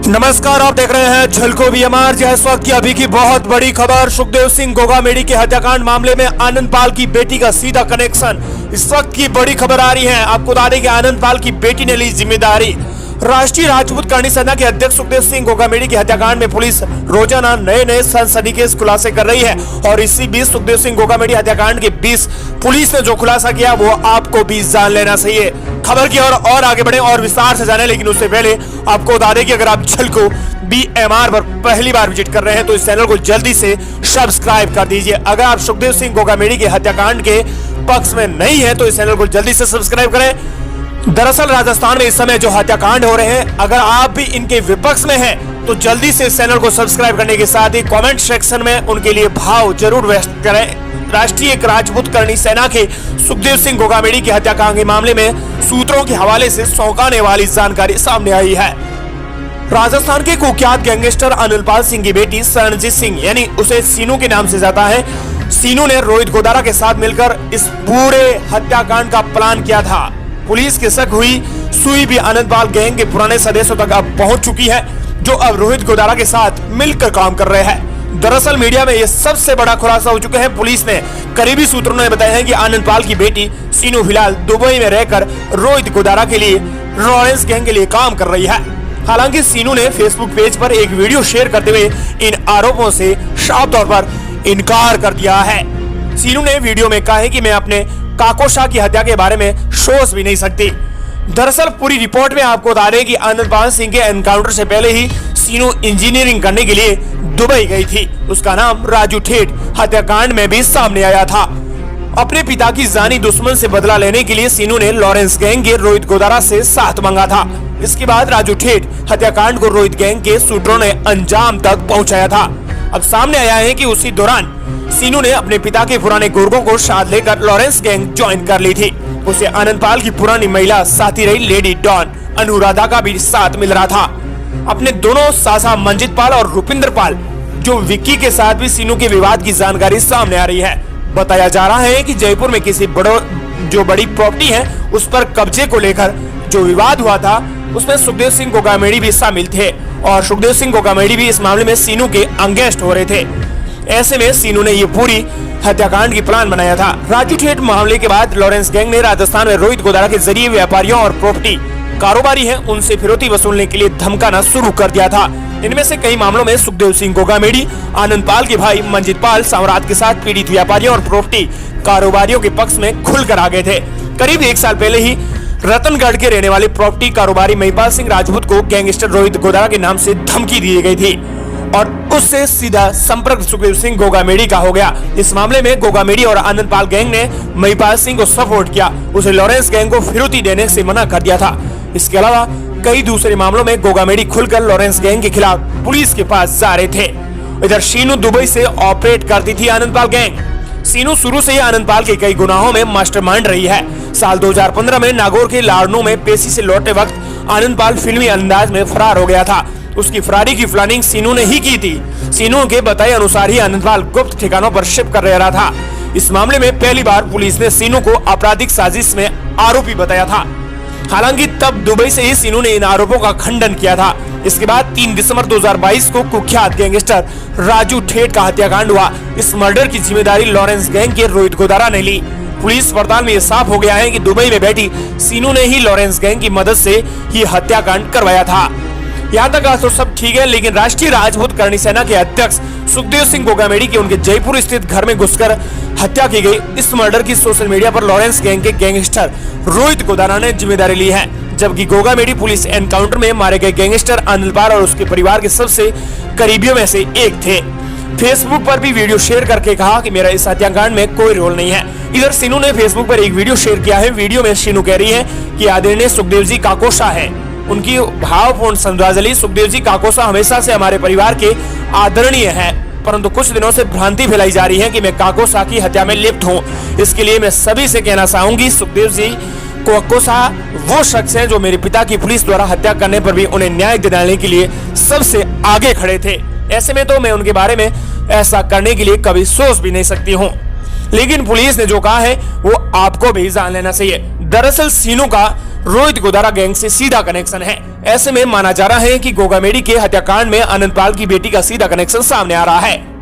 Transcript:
नमस्कार, आप देख रहे हैं झलको बीएमआर। इस वक्त की अभी की बहुत बड़ी खबर, सुखदेव सिंह गोगामेडी के हत्याकांड मामले में आनंद पाल की बेटी का सीधा कनेक्शन। इस वक्त की बड़ी खबर आ रही है। आपको बता दें कि आनंद पाल की बेटी ने ली जिम्मेदारी। राष्ट्रीय राजपूत करणी सेना के अध्यक्ष सुखदेव सिंह गोगामेडी के हत्याकांड में पुलिस रोजाना नए सनसनीखेज खुलासे कर रही है और इसी बीच सुखदेव सिंह गोगामेडी हत्याकांड के बीच पुलिस ने जो खुलासा किया वो आपको भी जान लेना चाहिए। खबर की और आगे बढ़े और विस्तार से जाने, लेकिन उससे पहले आपको बता दें कि अगर आप झलको बीएमआर पर पहली बार विजिट कर रहे हैं तो इस चैनल को जल्दी से सब्सक्राइब कर दीजिए। अगर आप सुखदेव सिंह गोगामेडी के हत्याकांड के पक्ष में नहीं है तो इस चैनल को जल्दी से सब्सक्राइब करें। दरअसल राजस्थान में इस समय जो हत्याकांड हो रहे हैं, अगर आप भी इनके विपक्ष में हैं तो जल्दी से इस चैनल को सब्सक्राइब करने के साथ ही कमेंट सेक्शन में उनके लिए भाव जरूर व्यक्त करें। राष्ट्रीय राजपूत करणी सेना के सुखदेव सिंह गोगामेडी की हत्याकांड के मामले में सूत्रों के हवाले से चौंकाने वाली जानकारी सामने आई है। राजस्थान के कुख्यात गैंगस्टर अनिलपाल सिंह की बेटी शरणजीत सिंह, यानी उसे सीनू के नाम से जाता है, सीनू ने रोहित गोदारा के साथ मिलकर इस पूरे हत्याकांड का प्लान किया था। पुलिस के शक हुई सुई भी आनंद पाल गैंग के पुराने सदस्यों तक अब पहुंच चुकी है, जो अब रोहित गोदारा के साथ मिलकर काम कर रहे हैं। दरअसल मीडिया में यह सबसे बड़ा खुलासा हो चुका है। पुलिस ने करीबी सूत्रों ने बताया है कि आनंद पाल की बेटी सीनू फिलहाल दुबई में रहकर रोहित गोदारा के लिए लॉरेंस गैंग के लिए काम कर रही है। हालांकि सीनू ने फेसबुक पेज पर एक वीडियो शेयर करते हुए इन आरोपों से साफ तौर पर इनकार कर दिया है। सीनू ने वीडियो में कहा है कि मैं अपने काको शाह की हत्या के बारे में सोच भी नहीं सकती। दरअसल पूरी रिपोर्ट में आपको बता दें कि आनंद पाल सिंह के एनकाउंटर से पहले ही सीनू इंजीनियरिंग करने के लिए दुबई गई थी। उसका नाम राजू ठेठ हत्याकांड में भी सामने आया था। अपने पिता की जानी दुश्मन से बदला लेने के लिए सीनू ने लॉरेंस गैंग के रोहित गोदारा से साथ मांगा था। इसके बाद राजू ठेठ हत्याकांड को रोहित गैंग के सूत्रों ने अंजाम तक पहुंचाया था। अब सामने आया है कि उसी दौरान सीनू ने अपने पिता के पुराने गुर्गों को साथ लेकर लॉरेंस गैंग ज्वाइन कर ली थी। उसे आनंद पाल की पुरानी महिला साथी रही लेडी डॉन अनुराधा का भी साथ मिल रहा था। अपने दोनों सासा मंजित पाल और रुपिंदर पाल, जो विक्की के साथ भी सीनू के विवाद की जानकारी सामने आ रही है। बताया जा रहा है कि जयपुर में किसी बड़ी प्रॉपर्टी है उस पर कब्जे को लेकर जो विवाद हुआ था उसमें सुखदेव सिंह गोगामेडी भी शामिल थे और सुखदेव सिंह गोगामेडी भी इस मामले में सीनू के अगेंस्ट हो रहे थे। ऐसे में सीनू ने ये पूरी हत्याकांड की प्लान बनाया था। राजू ठेठ मामले के बाद लॉरेंस गैंग ने राजस्थान में रोहित गोदारा के जरिए व्यापारियों और प्रॉपर्टी कारोबारी हैं उनसे फिरौती वसूलने के लिए धमकाना शुरू कर दिया था। इनमें से कई मामलों में सुखदेव सिंह गोगामेडी आनंद पाल के भाई मंजित पाल साम्राट के साथ पीड़ित व्यापारियों और प्रॉपर्टी कारोबारियों के पक्ष में खुलकर आ गए थे। करीब एक साल पहले ही रतनगढ़ के रहने वाले प्रॉपर्टी कारोबारी महिपाल सिंह राजपूत को गैंगस्टर रोहित गोदारा के नाम से धमकी दी गई थी और उससे सीधा संपर्क सुखदेव सिंह गोगामेडी का हो गया। इस मामले में गोगामेडी और आनंद पाल गैंग ने महिपाल सिंह को सपोर्ट किया, उसे लॉरेंस गैंग को फिरौती देने से मना कर दिया था। इसके अलावा कई दूसरे मामलों में गोगामेडी खुलकर लॉरेंस गैंग के खिलाफ पुलिस के पास जा रहे थे। इधर सीनू दुबई से ऑपरेट करती थी आनंद पाल गैंग। सीनू शुरू से ही आनंद पाल के कई गुनाहों में मास्टरमाइंड रही है। साल 2015 में नागौर के लाड़नू में पेशी से लौटते वक्त आनंद पाल फिल्मी अंदाज में फरार हो गया था। उसकी फरारी की प्लानिंग सीनू ने ही की थी। सीनू के बताए अनुसार ही आनंद पाल गुप्त ठिकानों पर शिफ्ट कर रहा था। इस मामले में पहली बार पुलिस ने सीनू को आपराधिक साजिश में आरोपी बताया था। हालांकि तब दुबई से ही सीनू ने इन आरोपों का खंडन किया था। इसके बाद 3 दिसंबर 2022 को कुख्यात गैंगस्टर राजू ठेठ का हत्याकांड हुआ। इस मर्डर की जिम्मेदारी लॉरेंस गैंग के रोहित गोदारा ने ली। पुलिस पड़ताल में यह साफ हो गया है कि दुबई में बैठी सीनू ने ही लॉरेंस गैंग की मदद से ही हत्याकांड करवाया था। यहाँ तक तो सब ठीक है, लेकिन राष्ट्रीय राजपूत करणी सेना के अध्यक्ष सुखदेव सिंह गोगामेडी के उनके जयपुर स्थित घर में घुसकर हत्या की गई इस मर्डर की सोशल मीडिया पर लॉरेंस गैंग के गैंगस्टर रोहित गोदारा ने जिम्मेदारी ली है, जबकि गोगामेडी पुलिस एनकाउंटर में मारे गए गैंगस्टर अनिल पाल और उसके परिवार के सबसे करीबियों में से एक थे। फेसबुक पर भी वीडियो शेयर करके कहा कि मेरा इस हत्याकांड में कोई रोल नहीं है। इधर सीनू ने फेसबुक पर एक वीडियो शेयर किया है। वीडियो में सीनू कह रही है कि आदरणीय सुखदेव जी काकोशा है। उनकी भावपूर्ण श्रद्धांजलि। सुखदेव जी काकोशा हमेशा से हमारे परिवार के आदरणीय हैं, परंतु कुछ दिनों से भ्रांति फैलाई जा रही है कि मैं काकोशा की हत्या में लिप्त हूं। इसके लिए मैं सभी से कहना चाहूंगी, सुखदेव जी काकोशा वो शख्स हैं जो मेरे पिता की पुलिस द्वारा हत्या करने पर भी उन्हें न्याय दिलाने के लिए सबसे आगे खड़े थे। ऐसे में तो मैं उनके बारे में ऐसा करने के लिए कभी सोच भी नहीं सकती हूँ। लेकिन पुलिस ने जो कहा है वो आपको भी जान लेना चाहिए। दरअसल सीनू का रोहित गोदारा गैंग से सीधा कनेक्शन है। ऐसे में माना जा रहा है कि गोगामेडी के हत्याकांड में आनंदपाल की बेटी का सीधा कनेक्शन सामने आ रहा है।